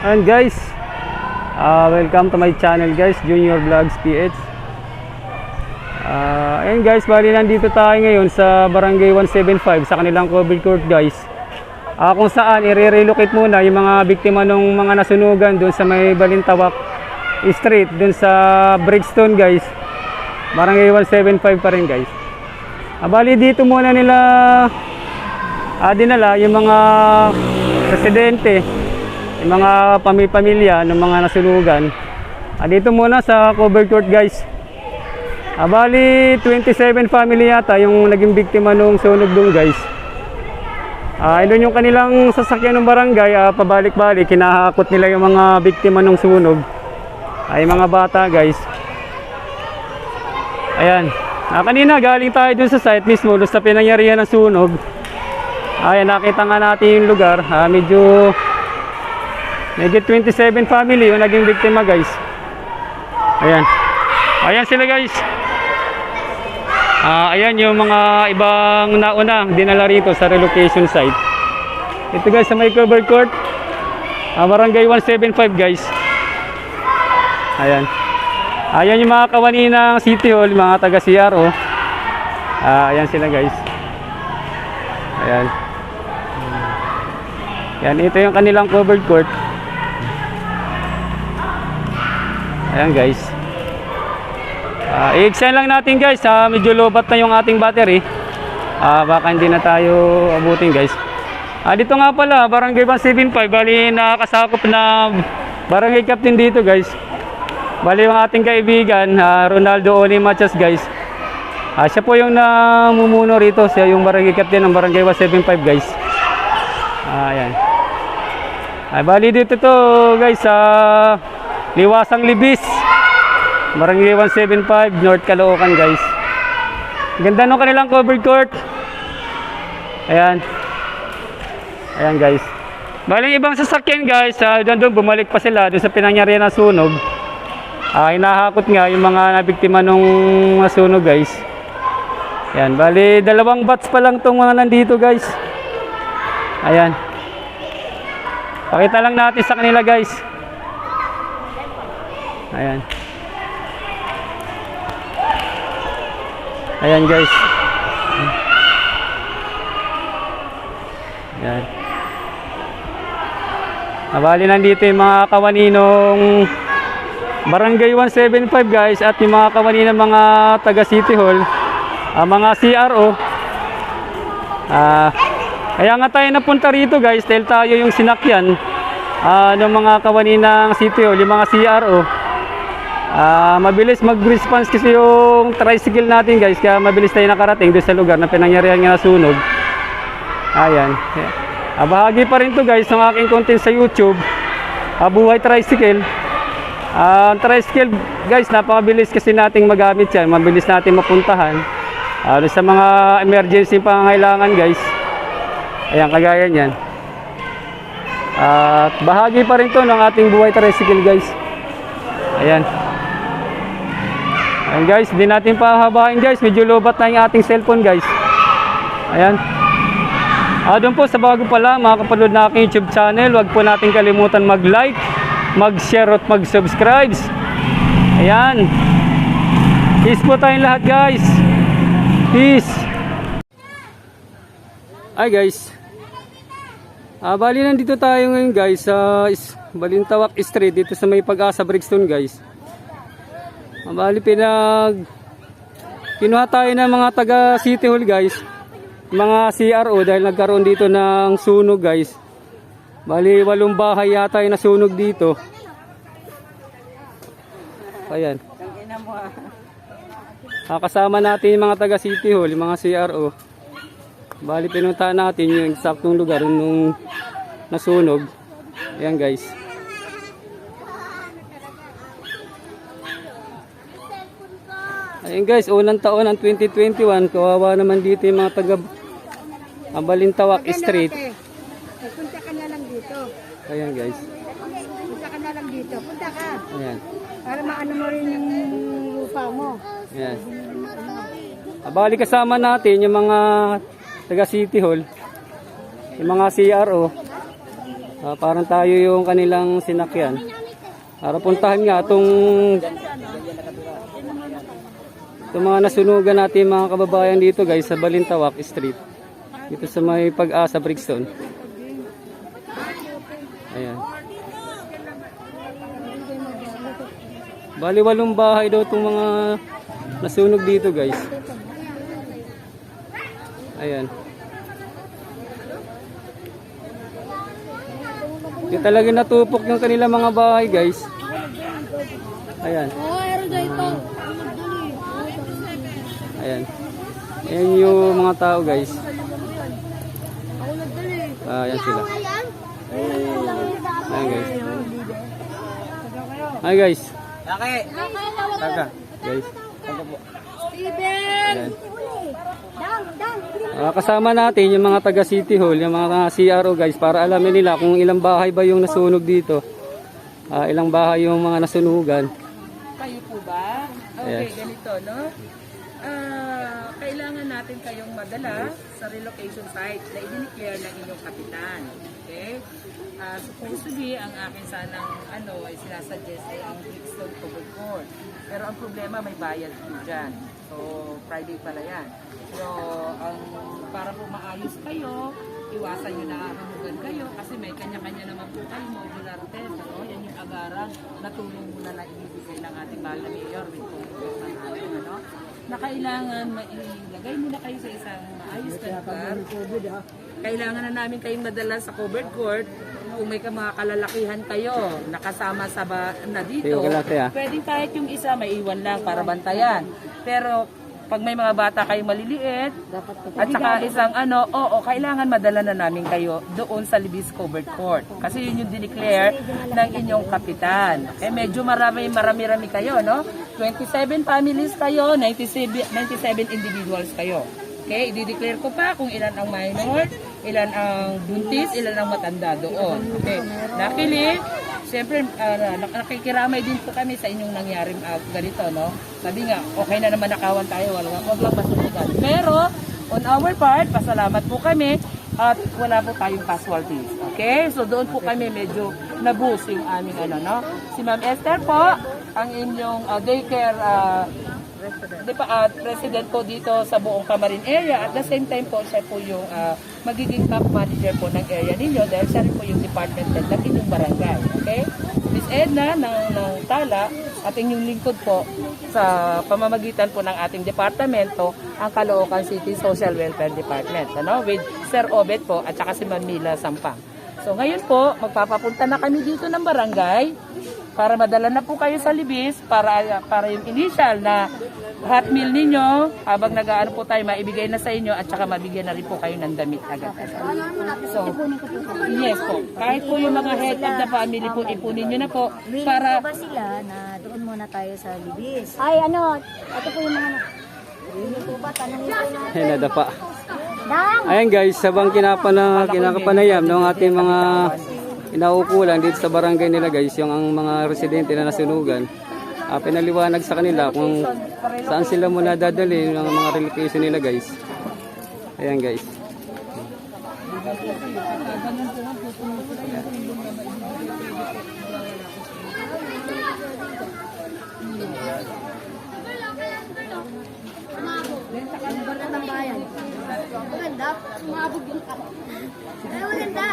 And guys, welcome to my channel guys, Junior Vlogs PH. Ayan guys, bali nandito tayo ngayon sa Barangay 175 sa kanilang covered court guys. Kung saan i-relocate muna yung mga biktima ng mga nasunugan doon sa may Balintawak Street, doon sa Bridgestone guys. Barangay 175 pa rin guys. Bali dito muna nila dinala yung mga residente, yung mga pamilya ng mga nasunugan. Dito muna sa covered court guys. Bali 27 family yata yung naging biktima nung sunog doon guys. Doon yung kanilang sasakyan ng barangay, pabalik-balik kinahakot nila yung mga biktima ng sunog. Ay mga bata guys. Ayan. Kanina galing tayo dun sa site mismo, dun sa pinangyarihan ng sunog. Ayan, nakita nga natin yung lugar. Medyo 27 family yung naging biktima guys. Ayan. Ayan sila guys. Ayan yung mga ibang nauna dinala rito sa relocation site. Ito guys sa may covered court. Barangay 175 guys. Ayan. Ayan yung mga kawani ng City Hall, mga taga CRO. Ayan sila guys. Ayan. Ayan, ito yung kanilang covered court. Ayan guys. I-extend lang natin guys. Medyo lobat na yung ating battery. Baka hindi na tayo abutin guys. Dito nga pala, Barangay 175. Bali nakakasakop na barangay captain dito guys. Bali yung ating kaibigan, Ronaldo Oni Machas guys. Siya po yung namumuno rito. Siya yung barangay captain ng Barangay 175 guys. Ayan. Bali dito to guys sa Liwasang Libis, Barangay 175 North Caloocan guys. Ganda nung kanilang covered court. Ayan. Ayan guys. Bali ibang sasakyan guys, doon bumalik pa sila doon sa pinangyarihan ng sunog. Hinahakot nga yung mga nabiktima nung nasunog guys. Ayan, bali dalawang bats pa lang itong mga nandito guys. Ayan. Pakita lang natin sa kanila guys. Ayan. Ayan guys. Ayan. Bali nandito yung mga kawaninong Barangay 175 guys at yung mga kawani ng mga taga City Hall, mga CRO. Kaya nga tayo napunta rito guys dahil tayo yung sinakyan ng mga kawani ng City Hall, yung mga CRO. Mabilis mag-response kasi yung tricycle natin guys, kaya mabilis tayo nakarating doon sa lugar na pinangyarihan nga na sunog. Ayan. Bahagi pa rin to guys ng aking content sa YouTube, Buhay Tricycle. Tricycle guys, napakabilis kasi nating magamit yan, mabilis natin mapuntahan sa mga emergency pangangailangan guys. Ayan, kagaya niyan. Bahagi pa rin to ng ating Buhay Tricycle guys. Ayan. Ayan guys, hindi natin pahabain guys, medyo lobat na yung ating cellphone guys. Ayan. Doon po sa bago pala mga kapanood na aking YouTube channel, huwag po natin kalimutan mag-like, mag-share at mag-subscribe. Ayan. Peace po tayong lahat guys. Peace. Hi guys. Bali nandito tayo ngayon guys sa Balintawak Street dito sa may Pag-asa Bridgestone guys. Bali kinuha tayo ng mga taga City Hall guys, mga CRO dahil nagkaroon dito ng sunog guys. Bali 8 bahay yata yung nasunog dito. Ayan. Kasama natin yung mga taga City Hall, yung mga CRO. Bali pinuntahan natin yung eksaktong lugar nung nasunog. Ayan guys. Ayan guys, unang taon ng 2021, kawawa naman dito yung mga taga Balintawak Street. Punta ka na lang dito. Ayan guys. Punta ka na lang dito. Punta ka. Ayan. Para maano mo rin yung lupa mo. Ayan. Bali kasama natin yung mga taga City Hall, yung mga CRO. Parang tayo yung kanilang sinakyan. Para puntahan nga itong mga nasunugan natin mga kababayan dito guys sa Balintawak Street. Dito sa may Pag-asa Brixton. Ayan. Bali 8 bahay daw itong mga nasunog dito guys. Ayan. Yung talaga natupok yung kanilang mga bahay guys. Ayan. Ayan. Ayan yung mga tao guys. Ayan sila. Ayan guys. Hi guys. Taga. Guys. Ayan. Kasama natin yung mga taga City Hall, yung mga CRO guys, para alamin nila kung ilang bahay ba yung nasunog dito. Ilang bahay yung mga nasunugan. Kayo po ba? Okay, Yes. ganito, no? Kailangan natin kayong madala sa relocation site na i-declare ng inyong kapitan. Okay? Supposedly, ang akin sanang ay sinasuggest ay ang Brixton Covered Court. Pero ang problema, may bayad po dyan. So, Friday pala yan. So, para po maayos kayo, iwasan nyo na humugan kayo kasi may kanya-kanya naman po kayo modular test. Ano? Yan yung agarang natulong muna na ibibigay ng ating mahal na mayor with congressman natin. Ano? Na kailangan mailagay muna kayo sa isang maayos na lugar. Kailangan na namin kayong madala sa covered court. Kung may mga kalalakihan kayo nakasama sa na dito, pwedeng kahit yung isa may iwan lang para bantayan. Pero pag may mga bata kayong maliliit, at saka isang kailangan madala na namin kayo doon sa Libis Covered Court. Kasi yun yung dineclare ng inyong kapitan. Medyo marami kayo, no? 27 families kayo, 97 individuals kayo. Okay, i-declare ko pa kung ilan ang minor, ilan ang buntis, ilan ang matanda doon. Okay, luckily, siyempre, nakikiramay din po kami sa inyong nangyaring ganito, no? Sabi nga, okay na naman nakawan tayo, wag lang masunugan. Pero, on our part, pasalamat po kami at wala po tayong casualties. Okay? So, doon po kami medyo na-boost yung aming no? Si Ma'am Esther po, ang inyong daycare president po dito sa buong Camarin area. At the same time po, siya po yung magiging top manager po ng area ninyo dahil siya rin po yung department head ng inyong barangay. Okay? Miss Edna ng Tala at inyong lingkod po sa pamamagitan po ng ating departamento, ang Caloocan City Social Welfare Department. Ano? With Sir Obet po at saka si Ma'am Mila Sampang. So ngayon po, magpapapunta na kami dito ng barangay para madala na po kayo sa Libis para yung initial na hot meal ninyo habang nag-aano po tayo maibigay na sa inyo at saka mabigyan na rin po kayo ng damit agad. So, yes po. Kahit po yung mga head of the family po, ipunin nyo na po para... ba sila na doon muna tayo sa Libis? Ay, ito po yung mga Hindi po ba? Tanongin po natin. Ayan, nadapa. Dang! Ayan guys, sabang kinakapanayam ng ating mga inaukulan dito sa barangay nila guys, yung ang mga residente na nasunugan. Pinaliwanag sa kanila kung saan sila muna dadalhin ng mga relocation nila guys. Ayan guys. Maganda, sumabog yung kap. Ay, maganda.